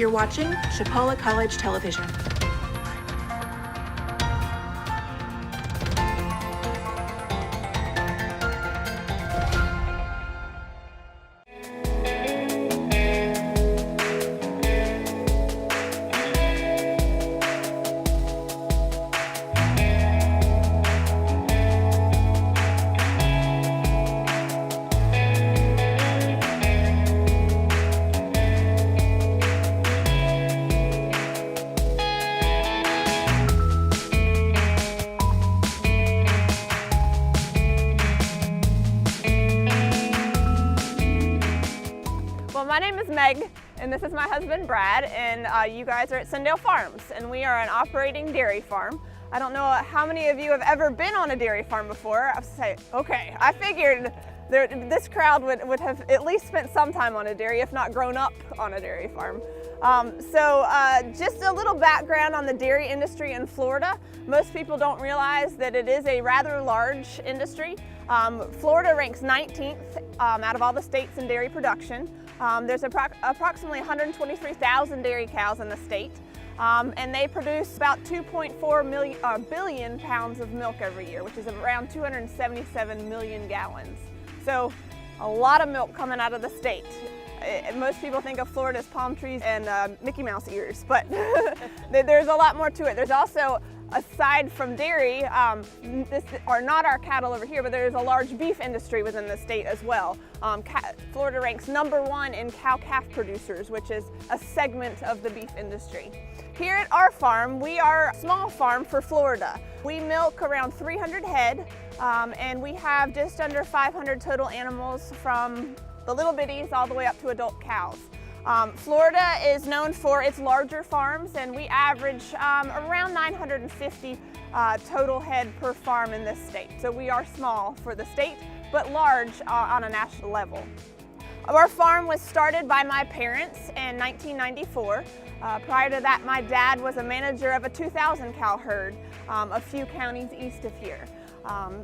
You're watching Chipola College Television. My name is Meg, and this is my husband Brad, and you guys are at Cindale Farms, and we are an operating dairy farm. I don't know how many of you have ever been on a dairy farm before. I say, okay, I figured this crowd would have at least spent some time on a dairy, if not grown up on a dairy farm. Just a little background on the dairy industry in Florida. Most people don't realize that it is a rather large industry. Florida ranks 19th out of all the states in dairy production. There's approximately 123,000 dairy cows in the state, and they produce about 2.4 billion pounds of milk every year, which is around 277 million gallons. So a lot of milk coming out of the state. Most people think of Florida as palm trees and Mickey Mouse ears, but there's a lot more to it. There's also, aside from dairy, this are not our cattle over here, but there's a large beef industry within the state as well. Florida ranks #1 in cow-calf producers, which is a segment of the beef industry. Here at our farm, we are a small farm for Florida. We milk around 300 head, and we have just under 500 total animals, from the little bitties all the way up to adult cows. Florida is known for its larger farms, and we average around 950 total head per farm in this state. So we are small for the state, but large on a national level. Our farm was started by my parents in 1994. Prior to that, my dad was a manager of a 2,000 cow herd a few counties east of here.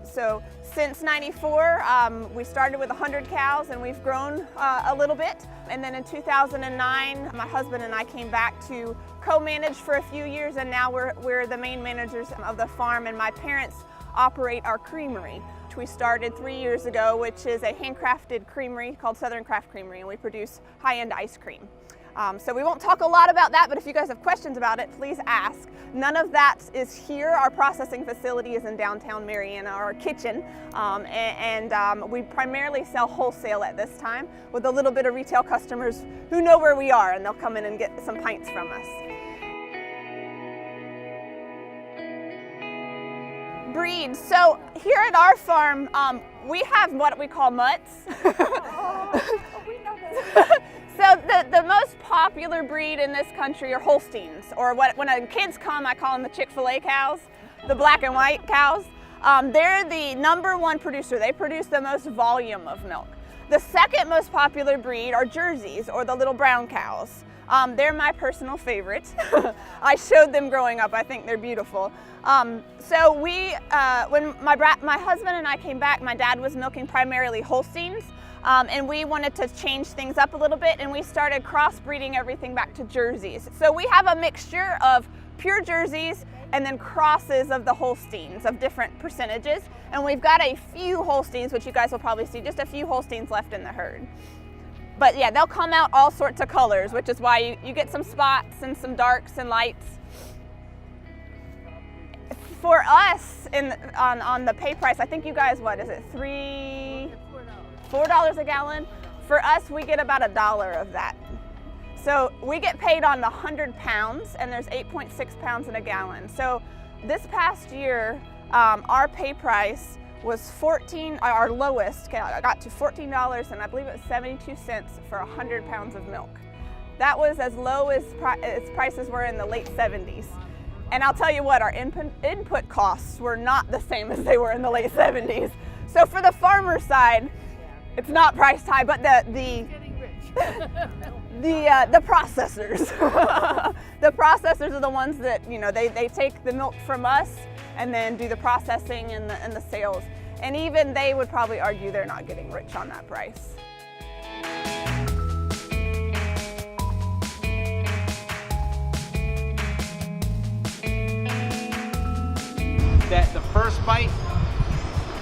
So since '94, we started with 100 cows, and we've grown a little bit. And then in 2009, my husband and I came back to co-manage for a few years, and now we're the main managers of the farm, and my parents operate our creamery, which we started 3 years ago, which is a handcrafted creamery called Southern Craft Creamery, and we produce high-end ice cream. So we won't talk a lot about that, but if you guys have questions about it, please ask. None of that is here. Our processing facility is in downtown Marianna, our kitchen, and we primarily sell wholesale at this time, with a little bit of retail customers who know where we are, and they'll come in and get some pints from us. Breeds. So here at our farm, we have what we call mutts. We know that. So the most popular breed in this country are Holsteins, or when kids come, I call them the Chick-fil-A cows, the black and white cows. They're the #1 producer. They produce the most volume of milk. The second most popular breed are Jerseys, or the little brown cows. They're my personal favorite. I showed them growing up. I think they're beautiful. So when my husband and I came back, my dad was milking primarily Holsteins. And we wanted to change things up a little bit, and we started crossbreeding everything back to Jerseys. So we have a mixture of pure Jerseys and then crosses of the Holsteins of different percentages. And we've got a few Holsteins, which you guys will probably see, just a few Holsteins left in the herd. But yeah, they'll come out all sorts of colors, which is why you get some spots and some darks and lights. For us, on the pay price, I think you guys, what is it, $4 a gallon? For us, we get about $1 of that. So we get paid on the 100 pounds, and there's 8.6 pounds in a gallon. So this past year, our pay price was our lowest, I got to $14, and I believe it was 72 cents for 100 pounds of milk. That was as low as prices were in the late 70s. And I'll tell you what, our input costs were not the same as they were in the late 70s. So for the farmer side, it's not priced high, but the processors, the processors are the ones that, they take the milk from us and then do the processing and the sales. And even they would probably argue they're not getting rich on that price. bite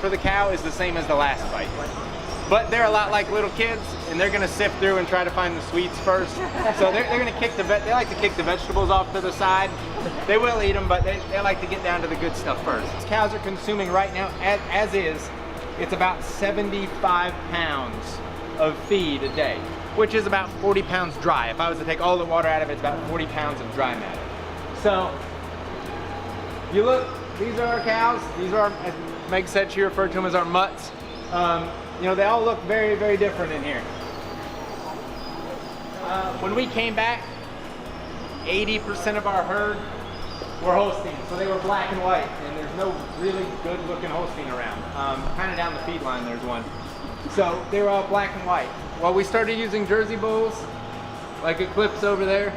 for the cow is the same as the last bite. But they're a lot like little kids, and they're gonna sift through and try to find the sweets first. So they're gonna kick they like to kick the vegetables off to the side. They will eat them, but they like to get down to the good stuff first. These cows are consuming right now, as is, it's about 75 pounds of feed a day, which is about 40 pounds dry. If I was to take all the water out of it, it's about 40 pounds of dry matter. So, you look, these are our cows. These are, as Meg said, she referred to them as our mutts. You know, they all look very, very different in here. When we came back, 80% of our herd were Holsteins, so they were black and white, and there's no really good looking Holstein around. Kind of down the feed line, there's one. So they were all black and white. Well, we started using Jersey bulls, like Eclipse over there,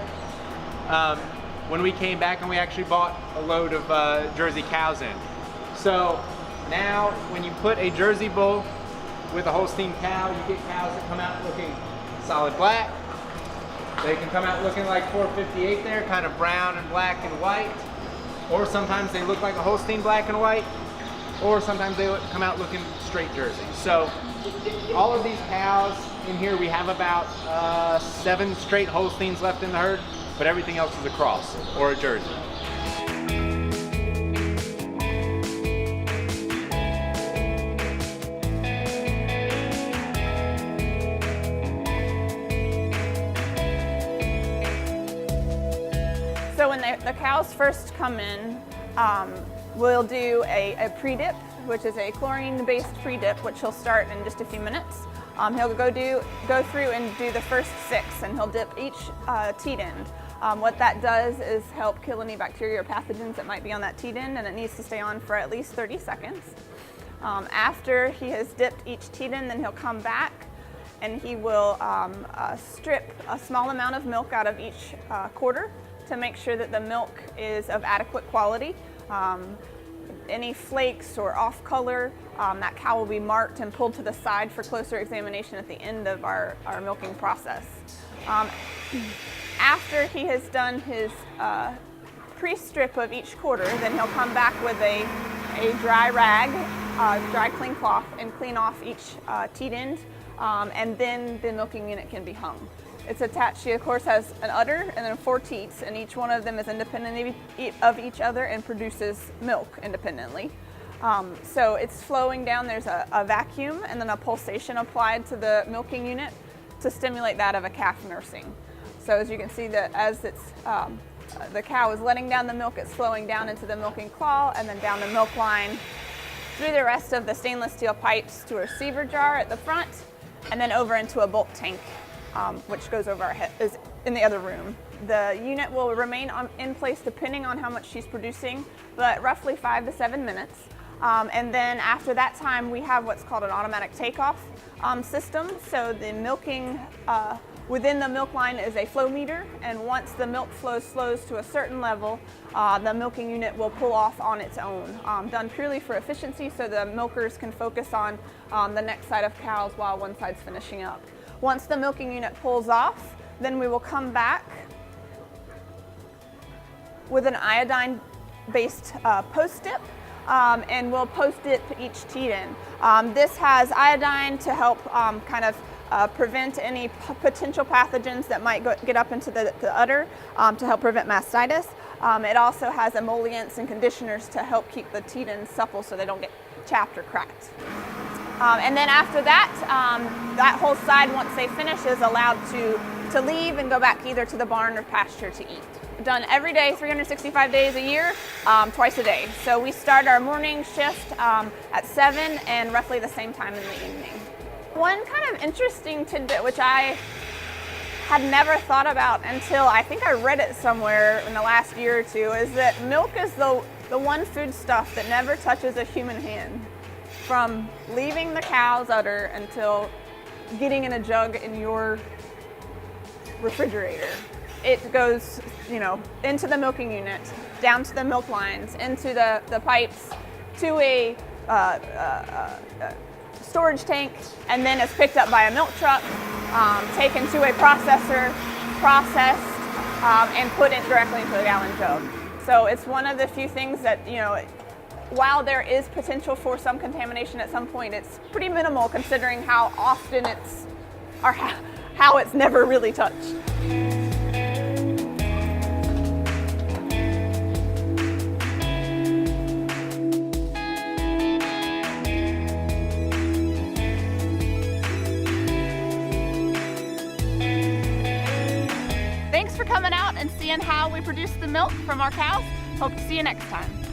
when we came back, and we actually bought a load of Jersey cows in. So now, when you put a Jersey bull with a Holstein cow, you get cows that come out looking solid black. They can come out looking like 458 there, kind of brown and black and white. Or sometimes they look like a Holstein black and white. Or sometimes they come out looking straight Jersey. So all of these cows in here, we have about 7 straight Holsteins left in the herd, but everything else is a cross or a Jersey. So when the cows first come in, we'll do a pre-dip, which is a chlorine-based pre-dip, which he'll start in just a few minutes. He'll go through and do the first 6, and he'll dip each teat end. What that does is help kill any bacteria or pathogens that might be on that teat end, and it needs to stay on for at least 30 seconds. After he has dipped each teat end, then he'll come back and he will strip a small amount of milk out of each quarter to make sure that the milk is of adequate quality. Any flakes or off color, that cow will be marked and pulled to the side for closer examination at the end of our milking process. After he has done his pre-strip of each quarter, then he'll come back with a dry rag, dry clean cloth, and clean off each teat end, and then the milking unit can be hung. It's attached, she of course has an udder and then 4 teats, and each one of them is independent of each other and produces milk independently. So it's flowing down, there's a vacuum and then a pulsation applied to the milking unit to stimulate that of a calf nursing. So as you can see, that as the cow is letting down the milk, it's flowing down into the milking claw and then down the milk line through the rest of the stainless steel pipes to a receiver jar at the front, and then over into a bulk tank, which goes over our head, is in the other room. The unit will remain in place depending on how much she's producing, but roughly 5 to 7 minutes. And then after that time, we have what's called an automatic takeoff system. So the milking within the milk line is a flow meter, and once the milk slows to a certain level, the milking unit will pull off on its own, done purely for efficiency so the milkers can focus on the next side of cows while one side's finishing up. Once the milking unit pulls off, then we will come back with an iodine-based post-dip, and we'll post-dip each teat in. This has iodine to help prevent any potential pathogens that might get up into the udder, to help prevent mastitis. It also has emollients and conditioners to help keep the teat ends supple so they don't get chapped or cracked. And then after that, that whole side, once they finish, is allowed to leave and go back either to the barn or pasture to eat. Done every day, 365 days a year, twice a day. So we start our morning shift at 7 and roughly the same time in the evening. One kind of interesting tidbit, which I had never thought about until I think I read it somewhere in the last year or two, is that milk is the one foodstuff that never touches a human hand. From leaving the cow's udder until getting in a jug in your refrigerator. It goes, into the milking unit, down to the milk lines, into the pipes, to a storage tank, and then is picked up by a milk truck, taken to a processor, processed, and put it directly into a gallon jug. So it's one of the few things that, while there is potential for some contamination at some point, it's pretty minimal considering how often it's, or how it's never really touched. Thanks for coming out and seeing how we produce the milk from our cows. Hope to see you next time.